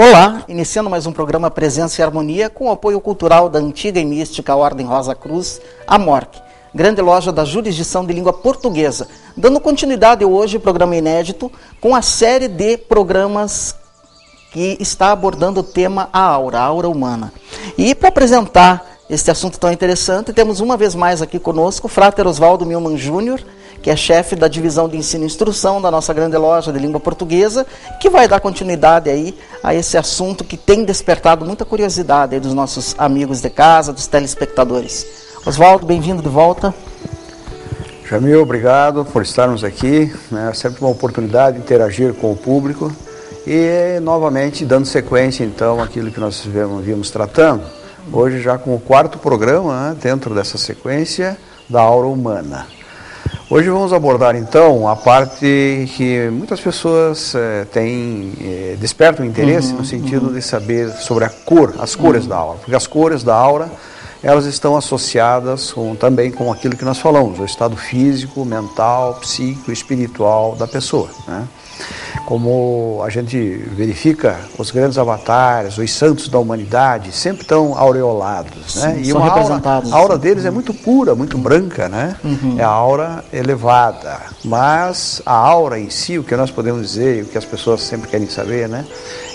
Olá, iniciando mais um programa Presença e Harmonia com o apoio cultural da antiga e mística Ordem Rosa Cruz, a MORC, grande loja da jurisdição de língua portuguesa, dando continuidade hoje ao programa inédito com a série de programas que está abordando o tema a aura humana. E para apresentar este assunto tão interessante, temos uma vez mais aqui conosco o Frater Oswaldo Milman Júnior, que é chefe da divisão de ensino e instrução da nossa grande loja de língua portuguesa, que vai dar continuidade aí a esse assunto que tem despertado muita curiosidade aí dos nossos amigos de casa, dos telespectadores. Oswaldo, bem-vindo de volta. Jamil, obrigado por estarmos aqui, é sempre uma oportunidade de interagir com o público e novamente dando sequência então àquilo que nós vimos tratando, hoje já com o quarto programa, dentro dessa sequência da aura humana. Hoje vamos abordar então a parte que muitas pessoas despertam interesse no sentido de saber sobre a cor, as cores da aura, porque as cores da aura elas estão associadas também com aquilo que nós falamos, o estado físico, mental, psíquico, espiritual da pessoa, né? Como a gente verifica, os grandes avatares, os santos da humanidade, sempre estão aureolados, né? Sim, e são representados. A aura deles é muito pura, muito branca, né? É a aura elevada. Mas a aura em si, o que nós podemos dizer, o que as pessoas sempre querem saber, né?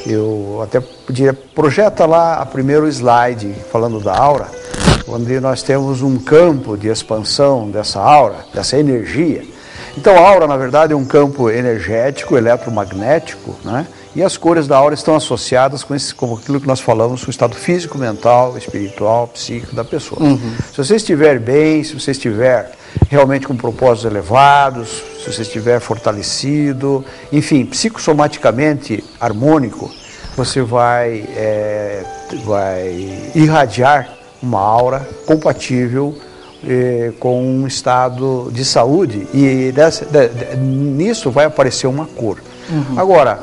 Eu até podia projeta lá a primeiro slide falando da aura, onde nós temos um campo de expansão dessa aura, dessa energia. Então a aura, na verdade, é um campo energético, eletromagnético, né? E as cores da aura estão associadas com aquilo que nós falamos, com o estado físico, mental, espiritual, psíquico da pessoa. Se você estiver bem, se você estiver realmente com propósitos elevados, se você estiver fortalecido, enfim, psicossomaticamente harmônico, você vai irradiar uma aura compatível com um estado de saúde e nisso vai aparecer uma cor. Agora,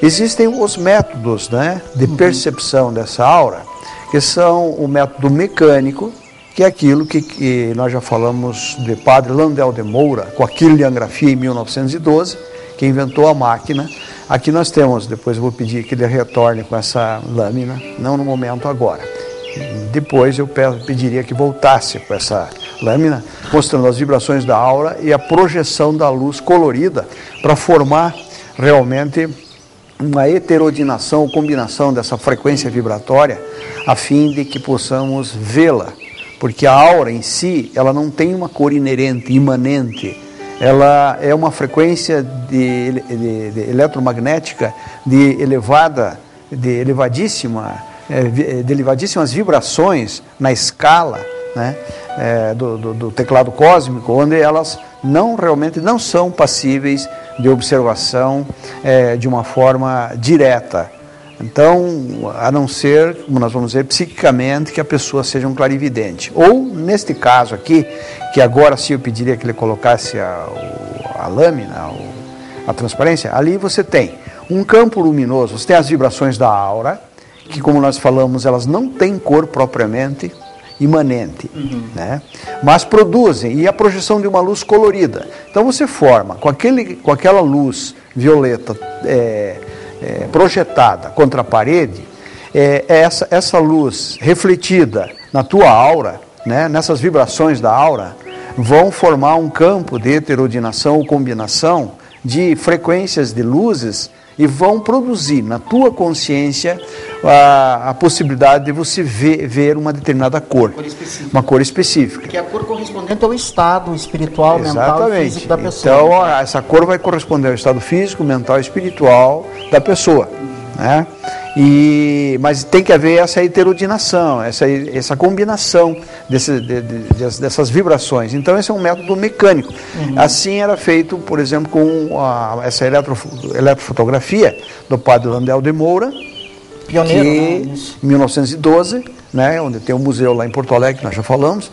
existem os métodos, né, de percepção dessa aura, que são o método mecânico, que é aquilo que nós já falamos de Padre Landel de Moura, com a quirliangrafia em 1912, que inventou a máquina. Aqui nós temos, depois eu vou pedir que ele retorne com essa lâmina, não no momento agora. Depois eu pediria que voltasse com essa lâmina, mostrando as vibrações da aura e a projeção da luz colorida para formar realmente uma heterodinação ou combinação dessa frequência vibratória a fim de que possamos vê-la, porque a aura em si, ela não tem uma cor inerente, imanente, ela é uma frequência de eletromagnética de elevadíssimas vibrações na escala, né, do teclado cósmico, onde elas realmente não são passíveis de observação de uma forma direta. Então, a não ser, como nós vamos dizer, psiquicamente, que a pessoa seja um clarividente. Ou, neste caso aqui, que agora sim eu pediria que ele colocasse a lâmina, a transparência, ali você tem um campo luminoso, você tem as vibrações da aura, que, como nós falamos, elas não têm cor propriamente imanente, né? Mas produzem, e a projeção de uma luz colorida. Então você forma, com aquela luz violeta projetada contra a parede, essa luz refletida na tua aura, né, nessas vibrações da aura, vão formar um campo de heterodinação ou combinação de frequências de luzes e vão produzir na tua consciência a possibilidade de você ver uma determinada cor, uma cor específica. Que é a cor correspondente ao estado espiritual, mental e físico da pessoa. Então, essa cor vai corresponder ao estado físico, mental e espiritual da pessoa, né? Mas tem que haver essa heterodinação, essa combinação dessas vibrações. Então, esse é um método mecânico. Assim era feito, por exemplo, com essa eletrofotografia do Padre Landel de Moura, pioneiro, que em 1912, né, onde tem um museu lá em Porto Alegre, que nós já falamos,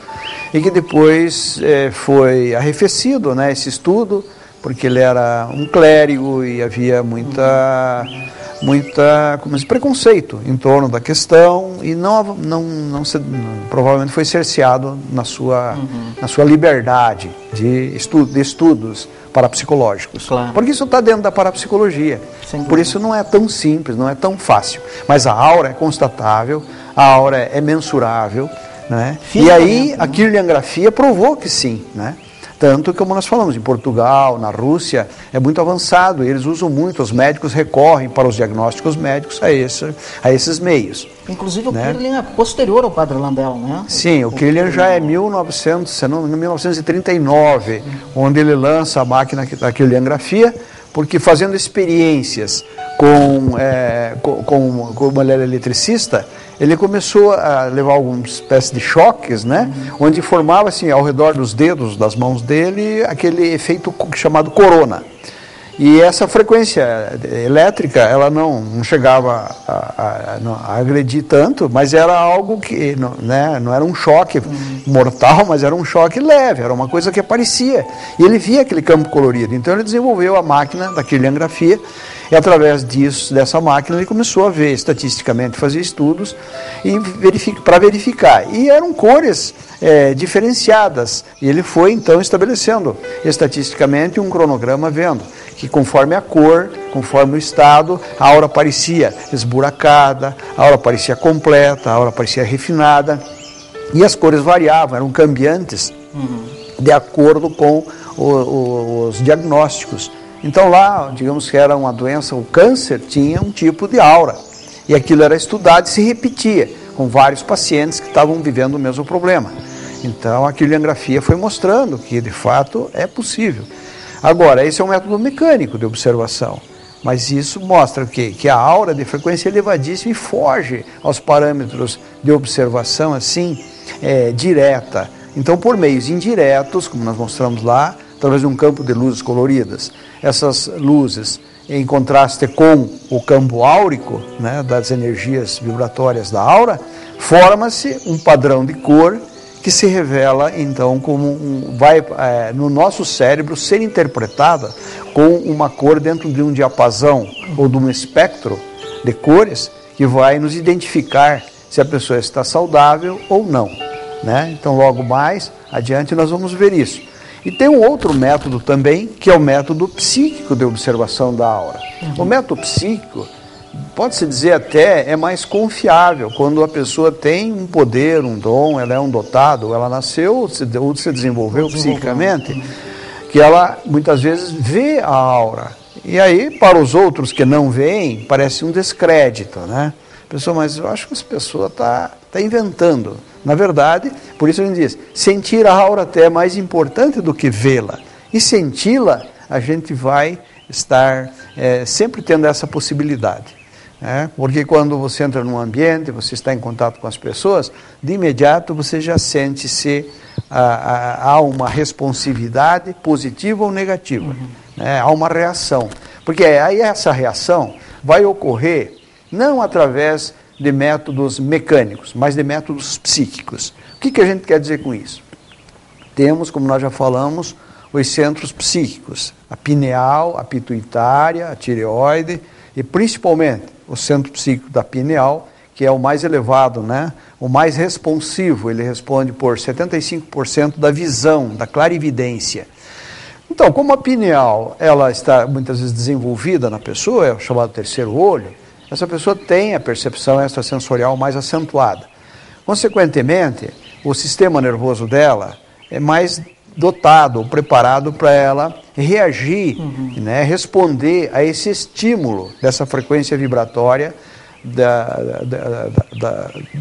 e que depois foi arrefecido, né, esse estudo, porque ele era um clérigo e havia muita preconceito em torno da questão e provavelmente foi cerceado na sua liberdade de estudos parapsicológicos. Claro. Porque isso está dentro da parapsicologia. Por isso não é tão simples, não é tão fácil. Mas a aura é constatável, a aura é mensurável, né? E aí a kirliangrafia provou que sim, né? Tanto que, como nós falamos, em Portugal, na Rússia, é muito avançado, eles usam muito, os médicos recorrem para os diagnósticos médicos a esses meios. Inclusive o Kirlian é posterior ao Padre Landel, né? Sim, o Kirlian já é 1939, onde ele lança a máquina da kirliangrafia, porque fazendo experiências como ele era eletricista, ele começou a levar alguma espécie de choques, né? Onde formava assim, ao redor dos dedos, das mãos dele, aquele efeito chamado corona. E essa frequência elétrica, ela não chegava a agredir tanto, mas era algo que não era um choque mortal, mas era um choque leve, era uma coisa que aparecia. E ele via aquele campo colorido. Então ele desenvolveu a máquina da kirliangrafia, e através dessa máquina ele começou a ver estatisticamente, fazer estudos para verificar. E eram cores diferenciadas. E ele foi então estabelecendo estatisticamente um cronograma vendo que conforme a cor, conforme o estado, a aura parecia esburacada, a aura parecia completa, a aura parecia refinada. E as cores variavam, eram cambiantes de acordo com os diagnósticos. Então lá, digamos que era uma doença, o câncer tinha um tipo de aura. E aquilo era estudado e se repetia com vários pacientes que estavam vivendo o mesmo problema. Então a kirliangrafia foi mostrando que de fato é possível. Agora, esse é um método mecânico de observação. Mas isso mostra que a aura de frequência elevadíssima e foge aos parâmetros de observação assim, direta. Então, por meios indiretos, como nós mostramos lá, através de um campo de luzes coloridas, essas luzes, em contraste com o campo áurico, né, das energias vibratórias da aura, forma-se um padrão de cor que se revela, então, como vai no nosso cérebro ser interpretada com uma cor dentro de um diapasão ou de um espectro de cores que vai nos identificar se a pessoa está saudável ou não, né? Então, logo mais adiante nós vamos ver isso. E tem um outro método também, que é o método psíquico de observação da aura. O método psíquico, pode-se dizer até, é mais confiável, quando a pessoa tem um poder, um dom, ela é um dotado, ou ela nasceu ou se desenvolveu psiquicamente, que ela muitas vezes vê a aura. E aí, para os outros que não veem, parece um descrédito, né? Pessoa, mas eu acho que essa pessoa está inventando. Na verdade, por isso a gente diz, sentir a aura até é mais importante do que vê-la. E senti-la, a gente vai estar sempre tendo essa possibilidade. Porque quando você entra num ambiente, você está em contato com as pessoas, de imediato você já sente se há uma responsividade positiva ou negativa. Há uma reação. Porque aí essa reação vai ocorrer não através de métodos mecânicos, mas de métodos psíquicos. O que a gente quer dizer com isso? Temos, como nós já falamos, os centros psíquicos, a pineal, a pituitária, a tireoide e principalmente o centro psíquico da pineal, que é o mais elevado, né? O mais responsivo, ele responde por 75% da visão, da clarividência. Então, como a pineal ela está muitas vezes desenvolvida na pessoa, é o chamado terceiro olho, essa pessoa tem a percepção extrasensorial mais acentuada. Consequentemente, o sistema nervoso dela é mais dotado ou preparado para ela reagir, né, responder a esse estímulo dessa frequência vibratória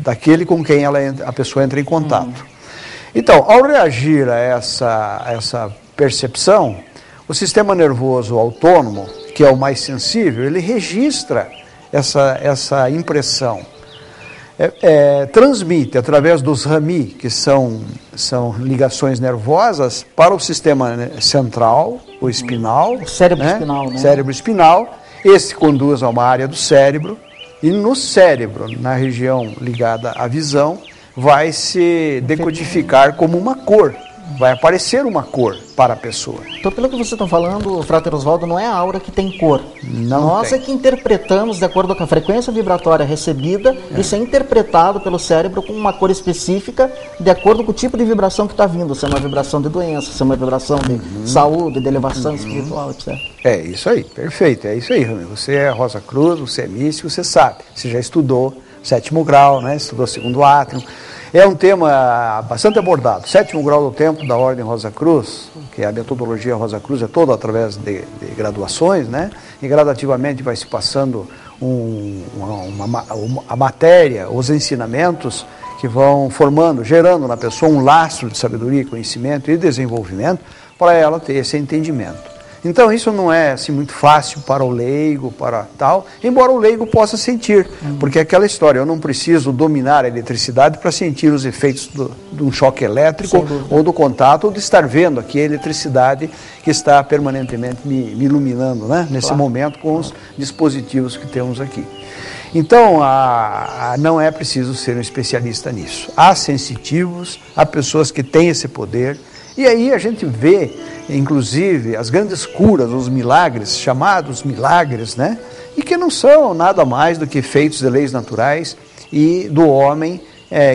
daquele com quem a pessoa entra em contato. Então, ao reagir a essa percepção, o sistema nervoso autônomo, que é o mais sensível, ele registra essa impressão, transmite através dos rami, que são ligações nervosas, para o sistema central, o espinal. O cérebro espinal, né? Cérebro espinal. Esse conduz a uma área do cérebro, e no cérebro, na região ligada à visão, vai se decodificar como uma cor. vai aparecer uma cor para a pessoa. Então, pelo que você está falando, Frater Oswaldo, não é a aura que tem cor. Nós tem. É que interpretamos de acordo com a frequência vibratória recebida, isso é interpretado pelo cérebro com uma cor específica, de acordo com o tipo de vibração que está vindo, se é uma vibração de doença, se é uma vibração de saúde, de elevação espiritual, etc. É isso aí, perfeito, é isso aí, Rami. Você é Rosa Cruz, você é místico, você sabe, você já estudou 7º grau, né? Estudou 2º átrio. É um tema bastante abordado. 7º grau do tempo da Ordem Rosa Cruz, que é a metodologia Rosa Cruz, é toda através de graduações, né? E gradativamente vai se passando a matéria, os ensinamentos que vão formando, gerando na pessoa um lastro de sabedoria, conhecimento e desenvolvimento para ela ter esse entendimento. Então isso não é assim muito fácil para o leigo, para tal, embora o leigo possa sentir, porque é aquela história, eu não preciso dominar a eletricidade para sentir os efeitos de um choque elétrico ou do contato, ou de estar vendo aqui a eletricidade que está permanentemente me iluminando, né? Nesse momento com os dispositivos que temos aqui. Então, não é preciso ser um especialista nisso. Há sensitivos, há pessoas que têm esse poder, e aí a gente vê, inclusive, as grandes curas, os milagres, chamados milagres, né? E que não são nada mais do que efeitos de leis naturais e do homem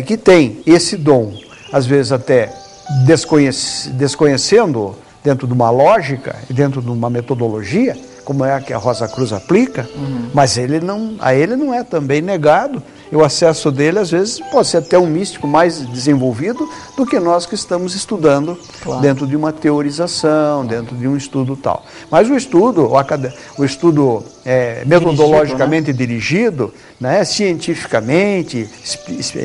que tem esse dom, às vezes até desconhecendo dentro de uma lógica e dentro de uma metodologia, como é a que a Rosa Cruz aplica, mas a ele não é também negado. E o acesso dele, às vezes, pode ser até um místico mais desenvolvido do que nós que estamos estudando dentro de uma teorização, dentro de um estudo tal. Mas o estudo metodologicamente dirigido, né, cientificamente,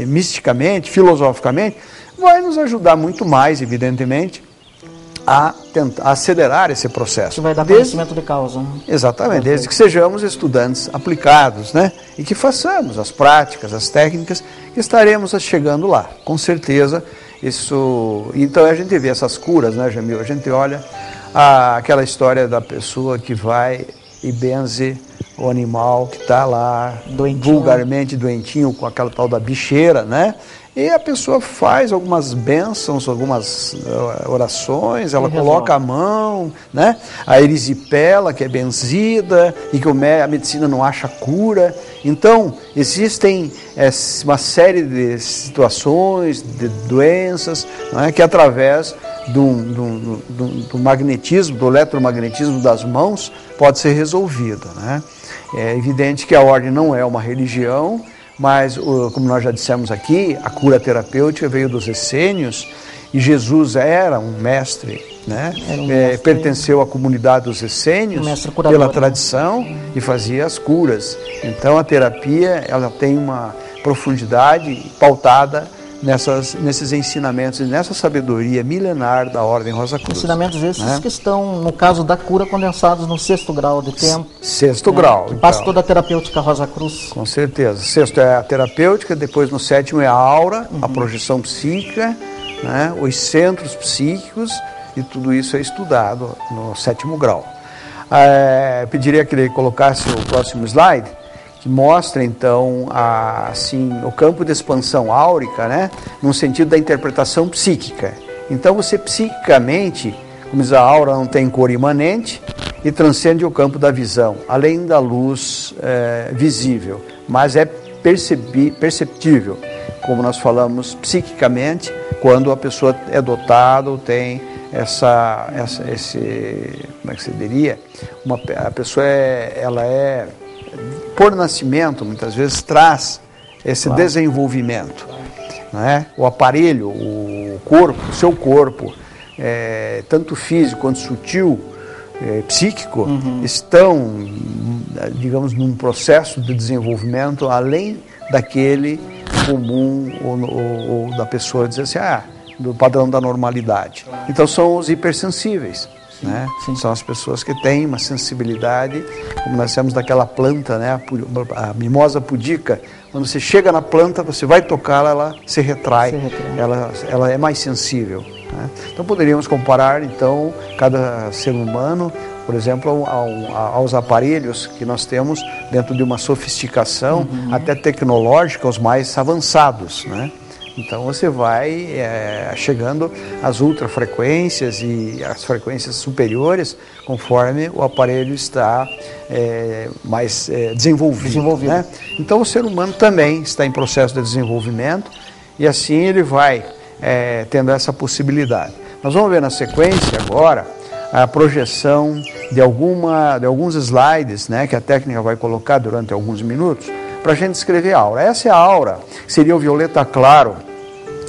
misticamente, filosoficamente, vai nos ajudar muito mais, evidentemente, a tentar acelerar esse processo. Isso vai dar conhecimento de causa. Né? Exatamente, desde que sejamos estudantes aplicados, né? E que façamos as práticas, as técnicas, que estaremos chegando lá, com certeza. Isso. Então a gente vê essas curas, né, Jamil? A gente olha aquela história da pessoa que vai e benze o animal que está lá, vulgarmente doentinho, com aquela tal da bicheira, né? E a pessoa faz algumas bênçãos, algumas orações, ela coloca a mão, né? A erisipela, que é benzida, e que a medicina não acha cura. Então, existem uma série de situações, de doenças, né, que através do magnetismo, do eletromagnetismo das mãos, pode ser resolvida, né? É evidente que a ordem não é uma religião, mas, como nós já dissemos aqui, a cura terapêutica veio dos essênios e Jesus era um mestre, né? Pertenceu à comunidade dos essênios pela tradição e fazia as curas. Então a terapia ela tem uma profundidade pautada nesses ensinamentos e nessa sabedoria milenar da Ordem Rosa Cruz. Ensinamentos esses que estão, no caso da cura, condensados no 6º grau de tempo. 6º grau. Que passa toda a terapêutica Rosa Cruz. Com certeza. 6º é a terapêutica, depois no 7º é a aura, a projeção psíquica, né, os centros psíquicos, e tudo isso é estudado no 7º grau. Pediria que ele colocasse o próximo slide, que mostra, então, o campo de expansão áurica, né, no sentido da interpretação psíquica. Então, você psiquicamente, como diz a aura, não tem cor imanente e transcende o campo da visão, além da luz visível, mas é perceptível, como nós falamos, psiquicamente, quando a pessoa é dotada ou tem como é que se diria? A pessoa por nascimento, muitas vezes, traz esse desenvolvimento. Né? O aparelho, o corpo, o seu corpo, tanto físico quanto sutil, psíquico, estão, digamos, num processo de desenvolvimento além daquele comum ou da pessoa dizer assim, do padrão da normalidade. Então são os hipersensíveis. Né? São as pessoas que têm uma sensibilidade, como nós temos daquela planta, né? A mimosa pudica, quando você chega na planta, você vai tocá-la, ela se retrai. Ela é mais sensível. Né? Então poderíamos comparar então cada ser humano, por exemplo, aos aparelhos que nós temos dentro de uma sofisticação até tecnológica, os mais avançados, né? Então você vai chegando às ultrafrequências e às frequências superiores conforme o aparelho está mais desenvolvido. Né? Então o ser humano também está em processo de desenvolvimento e assim ele vai tendo essa possibilidade. Nós vamos ver na sequência agora a projeção de alguns slides, né, que a técnica vai colocar durante alguns minutos, para a gente descrever a aura. Essa é a aura, que seria o violeta claro,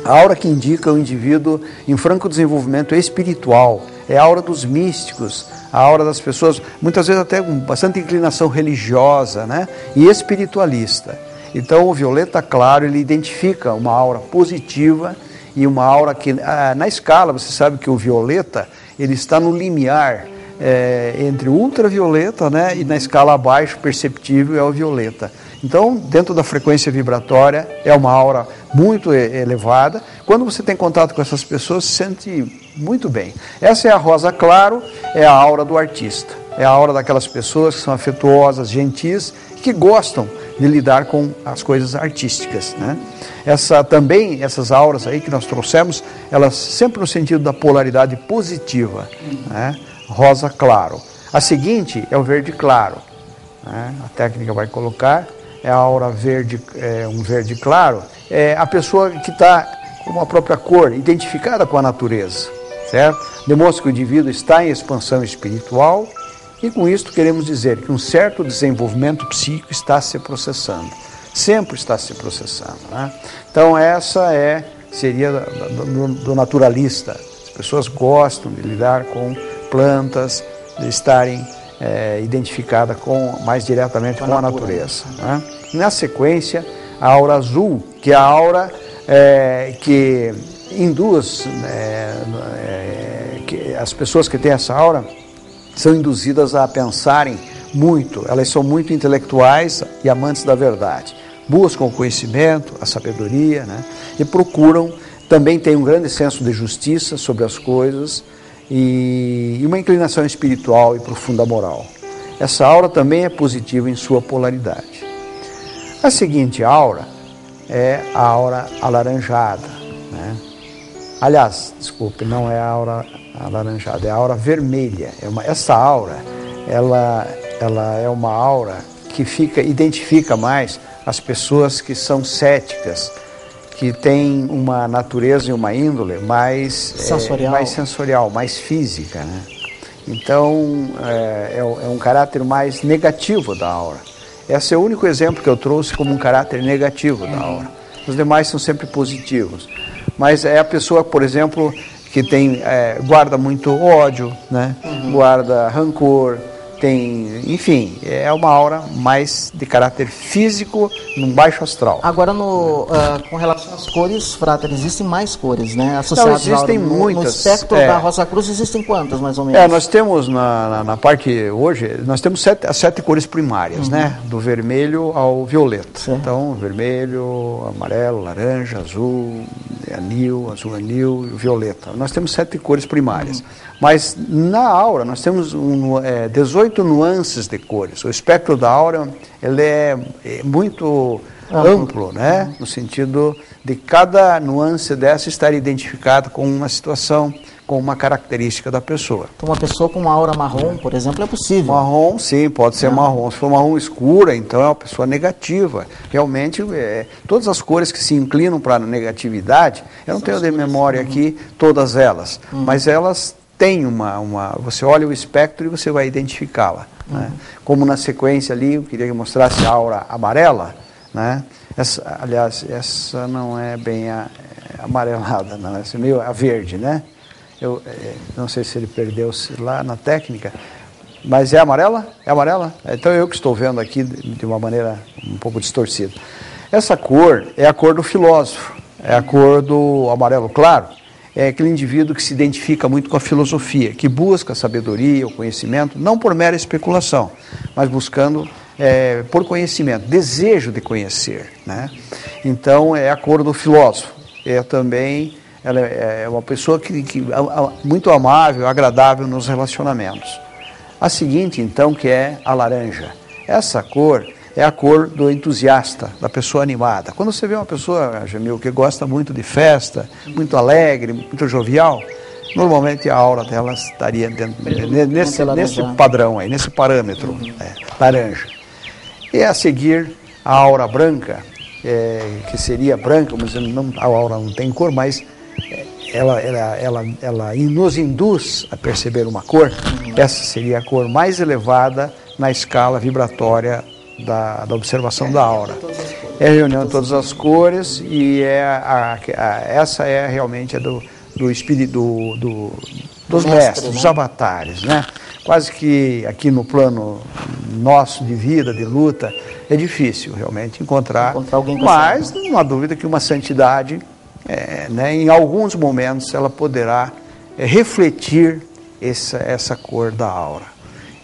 a aura que indica o indivíduo em franco desenvolvimento espiritual, é a aura dos místicos, a aura das pessoas, muitas vezes até com bastante inclinação religiosa, né, e espiritualista. Então o violeta claro, ele identifica uma aura positiva e uma aura que, na escala, você sabe que o violeta, ele está no limiar entre o ultravioleta, né, e na escala abaixo perceptível é o violeta. Então, dentro da frequência vibratória, é uma aura muito elevada. Quando você tem contato com essas pessoas, se sente muito bem. Essa é a rosa claro, é a aura do artista. É a aura daquelas pessoas que são afetuosas, gentis, que gostam de lidar com as coisas artísticas, né? Essas auras aí que nós trouxemos, elas sempre no sentido da polaridade positiva, né? Rosa claro. A seguinte é o verde claro, né? A técnica vai colocar, é a aura verde, um verde claro, é a pessoa que está com a própria cor, identificada com a natureza, certo? Demonstra que o indivíduo está em expansão espiritual e com isso queremos dizer que um certo desenvolvimento psíquico está se processando, sempre está se processando, né? Então essa seria do naturalista. As pessoas gostam de lidar com plantas, de estarem identificadas mais diretamente com a natureza, né? Na sequência, a aura azul, que é a aura que induz, que as pessoas que têm essa aura são induzidas a pensarem muito, elas são muito intelectuais e amantes da verdade. Buscam o conhecimento, a sabedoria, né? E procuram, também têm um grande senso de justiça sobre as coisas e uma inclinação espiritual e profunda moral. Essa aura também é positiva em sua polaridade. A seguinte aura é a aura alaranjada, né? Aliás, desculpe, não é a aura alaranjada, é a aura vermelha. Essa aura, ela é uma aura que identifica mais as pessoas que são céticas, que têm uma natureza e uma índole mais sensorial, mais física, né? Então, é um caráter mais negativo da aura. Esse é o único exemplo que eu trouxe como um caráter negativo da aura. Os demais são sempre positivos. Mas é a pessoa, por exemplo, que guarda muito ódio, né? Guarda rancor, enfim, é uma aura mais de caráter físico, num baixo astral. Agora, com relação às cores, Frater, existem mais cores, né? Associadas não, existem muitas. No espectro da Rosa Cruz existem quantas, mais ou menos? Nós temos, na parte hoje, nós temos as 7 cores primárias, né? Do vermelho ao violeta. Certo. Então, vermelho, amarelo, laranja, azul anil e violeta. Nós temos 7 cores primárias. Mas na aura nós temos 18 nuances de cores. O espectro da aura ele é muito amplo, né? No sentido de cada nuance dessa estar identificada com uma situação, com uma característica da pessoa. Então, uma pessoa com uma aura marrom, por exemplo, é possível? Marrom, sim, pode ser marrom. Se for marrom escura, então é uma pessoa negativa. Realmente, todas as cores que se inclinam para a negatividade, eu não tenho de memória aqui todas elas, mas elas têm você olha o espectro e você vai identificá-la, né? Como na sequência ali, eu queria que mostrasse a aura amarela, né? Essa não é bem amarelada, não, essa é meio a verde, né? Eu não sei se ele perdeu-se lá na técnica, mas é amarela? É amarela? Então eu que estou vendo aqui de uma maneira um pouco distorcida. Essa cor é a cor do filósofo, é a cor do amarelo claro, é aquele indivíduo que se identifica muito com a filosofia, que busca a sabedoria, o conhecimento, não por mera especulação, mas buscando por conhecimento, desejo de conhecer, né? Então é a cor do filósofo, ela é uma pessoa muito amável, agradável nos relacionamentos. A seguinte, então, que é a laranja. Essa cor é a cor do entusiasta, da pessoa animada. Quando você vê uma pessoa, Jamil, que gosta muito de festa, muito alegre, muito jovial, normalmente a aura dela estaria nesse padrão aí, nesse parâmetro, laranja. E a seguir, a aura branca, que seria branca, mas a aura não tem cor, mas ela nos induz a perceber uma cor. Essa seria a cor mais elevada na escala vibratória da observação da aura. É a reunião de todas as cores e essa é realmente do espírito dos mestres, dos avatares, né? Quase que aqui no plano nosso de vida, de luta, é difícil realmente encontrar alguém, mas não há dúvida que uma santidade, né, em alguns momentos ela poderá refletir essa cor da aura.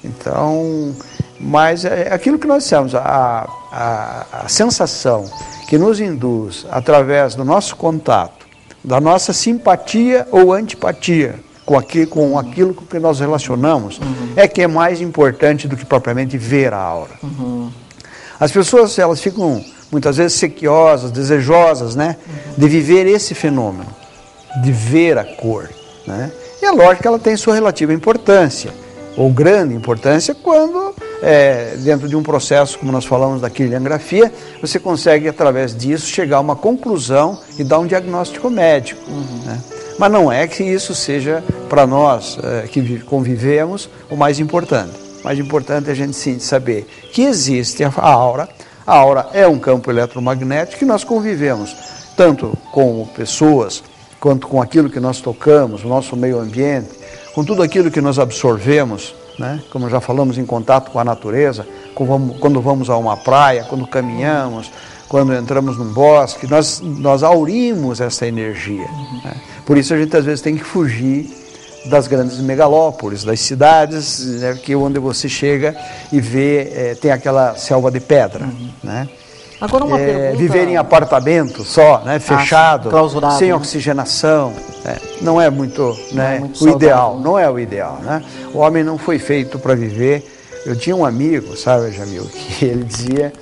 Então, mas é aquilo que nós dissemos, a sensação que nos induz através do nosso contato, da nossa simpatia ou antipatia com aquilo com que nós relacionamos, é que é mais importante do que propriamente ver a aura. As pessoas, elas ficam muitas vezes sequiosas, desejosas, né, de viver esse fenômeno, de ver a cor, né? E é lógico que ela tem sua relativa importância, ou grande importância, quando, dentro de um processo, como nós falamos da quirliangrafia, você consegue, através disso, chegar a uma conclusão e dar um diagnóstico médico. Né? Mas não é que isso seja, para nós que convivemos, o mais importante. O mais importante é a gente sim saber que existe a aura. A aura é um campo eletromagnético que nós convivemos, tanto com pessoas, quanto com aquilo que nós tocamos, o nosso meio ambiente, com tudo aquilo que nós absorvemos, né? Como já falamos, em contato com a natureza, quando vamos a uma praia, quando caminhamos, quando entramos num bosque, nós aurimos essa energia. Né? Por isso a gente às vezes tem que fugir das grandes megalópolis, das cidades, né, que onde você chega e vê, tem aquela selva de pedra. Né? Agora uma pergunta... Viver em apartamento só, né, fechado, sem né? oxigenação, não é muito, né, muito o ideal, não é o ideal. Né? O homem não foi feito para viver. Eu tinha um amigo, sabe, Jamil, que ele dizia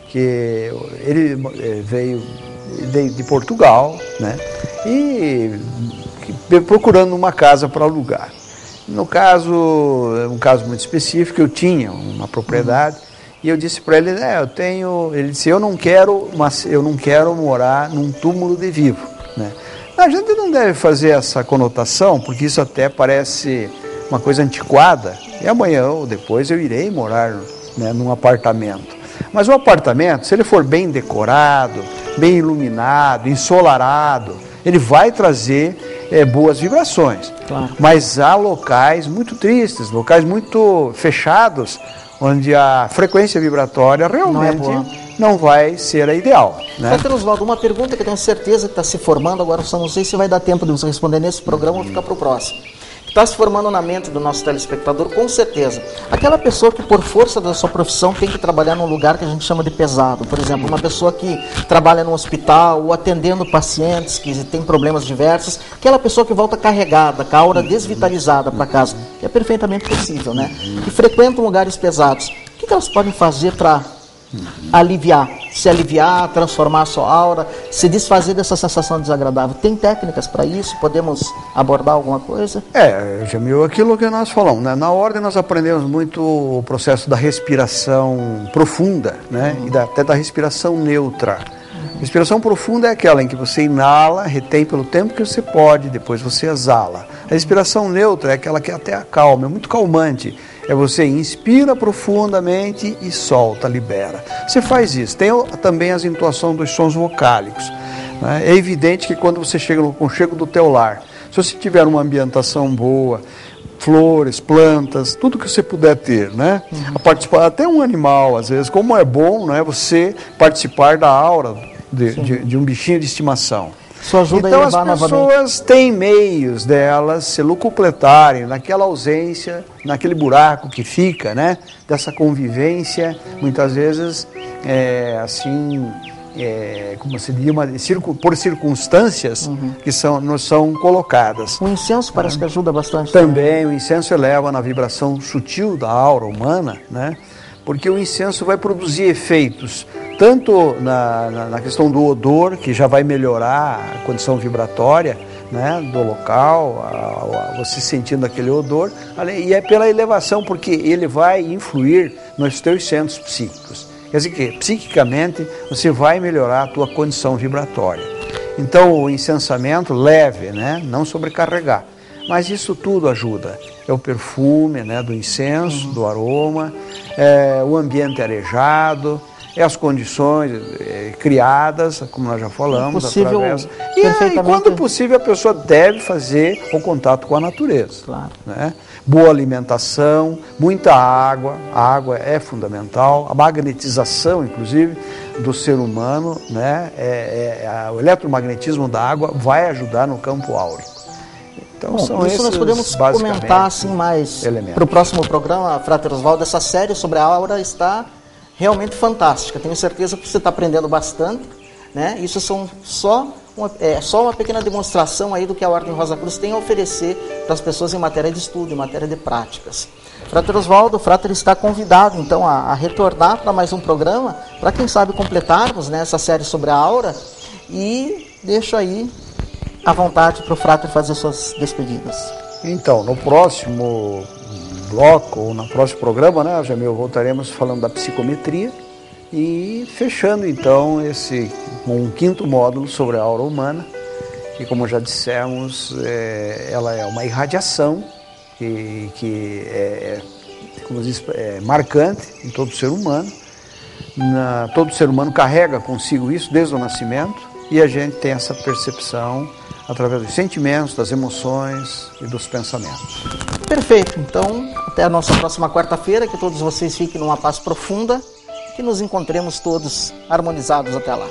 que ele veio de Portugal, né, e procurando uma casa para alugar. No caso, um caso muito específico, eu tinha uma propriedade. E eu disse para ele, ele disse, eu não quero morar num túmulo de vivo. Né? A gente não deve fazer essa conotação, porque isso até parece uma coisa antiquada, e amanhã ou depois eu irei morar, né, num apartamento. Mas o apartamento, se ele for bem decorado, bem iluminado, ensolarado, ele vai trazer boas vibrações. Claro. Mas há locais muito tristes, locais muito fechados, onde a frequência vibratória realmente não vai ser a ideal. Né? Doutor Oswaldo, uma pergunta que eu tenho certeza que está se formando, agora só não sei se vai dar tempo de você responder nesse programa ou ficar para o próximo. Está se formando na mente do nosso telespectador, com certeza. Aquela pessoa que, por força da sua profissão, tem que trabalhar num lugar que a gente chama de pesado. Por exemplo, uma pessoa que trabalha no hospital ou atendendo pacientes que têm problemas diversos. Aquela pessoa que volta carregada, com a aura desvitalizada para casa. Que é perfeitamente possível, né? Que frequentam lugares pesados. O que elas podem fazer para aliviar? Se aliviar, transformar a sua aura, se desfazer dessa sensação desagradável. Tem técnicas para isso? Podemos abordar alguma coisa? Jamil, aquilo que nós falamos, né? Na ordem nós aprendemos muito o processo da respiração profunda, né? E até da respiração neutra. Respiração profunda é aquela em que você inala, retém pelo tempo que você pode, depois você exala. A respiração neutra é aquela que até acalma, é muito calmante. É você inspira profundamente e solta, libera. Você faz isso. Tem também as entoações dos sons vocálicos. Né? É evidente que quando você chega no aconchego do teu lar, se você tiver uma ambientação boa, flores, plantas, tudo que você puder ter, né? A participar, até um animal, às vezes, como é bom, né, você participar da aura de um bichinho de estimação. Isso ajuda então a levar as pessoas têm meios delas se locupletarem naquela ausência, naquele buraco que fica, né? Dessa convivência, muitas vezes, como se diz, por circunstâncias que nos são colocadas. O incenso parece que ajuda bastante. Também o incenso eleva na vibração sutil da aura humana, né? porque o incenso vai produzir efeitos tanto na questão do odor, que já vai melhorar a condição vibratória, né, do local, você sentindo aquele odor, e é pela elevação, porque ele vai influir nos teus centros psíquicos. Quer dizer que, psiquicamente, você vai melhorar a tua condição vibratória. Então, o incensamento leve, né, não sobrecarregar. Mas isso tudo ajuda. É o perfume, né, do incenso, do aroma, o ambiente arejado, as condições criadas, como nós já falamos, através. E quando possível, a pessoa deve fazer o contato com a natureza. Claro. Né? Boa alimentação, muita água. A água é fundamental. A magnetização, inclusive, do ser humano, né? O eletromagnetismo da água vai ajudar no campo áurico. Então, bom, isso nós podemos comentar assim mais para o próximo programa, Frater Oswaldo. Essa série sobre a aura está realmente fantástica. Tenho certeza que você está aprendendo bastante, né? Isso são só uma pequena demonstração aí do que a Ordem Rosa Cruz tem a oferecer para as pessoas em matéria de estudo, em matéria de práticas. Frater Oswaldo, o Frater está convidado então a retornar para mais um programa, para quem sabe completarmos, né, essa série sobre a aura, e deixo aí à vontade para o Frater fazer suas despedidas. Então, no próximo bloco, ou no próximo programa, né, Jamil, voltaremos falando da psicometria e fechando então um quinto módulo sobre a aura humana, que, como já dissemos, ela é uma irradiação que como diz, é marcante em todo ser humano. Todo ser humano carrega consigo isso desde o nascimento, e a gente tem essa percepção através dos sentimentos, das emoções e dos pensamentos. Perfeito. Então, até a nossa próxima quarta-feira, que todos vocês fiquem numa paz profunda, que nos encontremos todos harmonizados até lá.